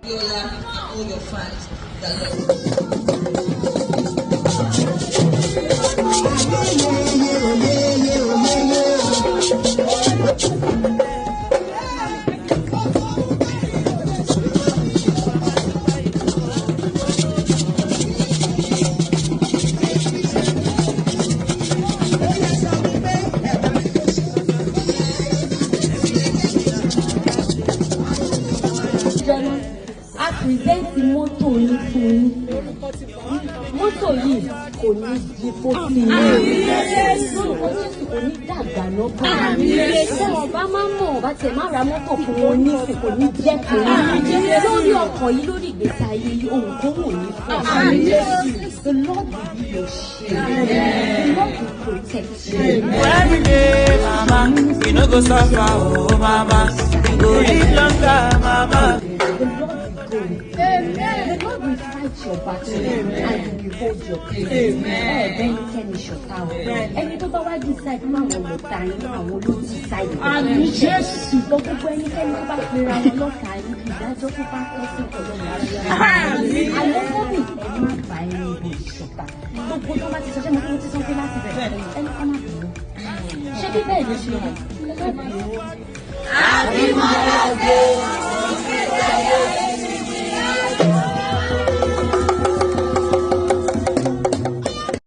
Biola and all your fans that a present mọ́tò yìí fún yín. Mọ́tò yìí kò ní di pósí yín. Lórúkọ Jésù kò ní dàgbà lọ́gbọ̀n. Ṣé ọba máa ń mọ̀ ọba tẹ̀ máa ra mọ́tò fún wọn ní ìsìn kò ní jẹ́ pé lórí ọkọ̀ yìí lórí ìgbésí ayé yìí ohun tó wù ní fún. The Lord will be your shield. The Lord will protect you. Every day, mama, we no go suffer, oh mama, we go live longer, mama. The Lord will go. The Lord will fight your battle and you hold your peace. Then can you shut down? Ẹni tó bá wá decide fún àwọn ọ̀tá yín àwọn ló decide. Àmì Jésù. Gbogbo ẹnikẹ́ni tó bá pera wọn lọ́tà yín ìdájọ́ tó bá tọ́ sí ọ̀dọ́ ìyá. Àlọ́ fọ́bì ẹ má bá ẹni ibo ìṣọ̀tà. Gbogbo tó bá ti sọ ṣé mo kí mo ti sọ pé láti bẹ̀rẹ̀ ẹni ká má bẹ̀rù. Ṣé bí bẹ́ẹ̀ ló ṣe rí? Ẹ má bẹ̀rù. Àbí mọ́ra dé.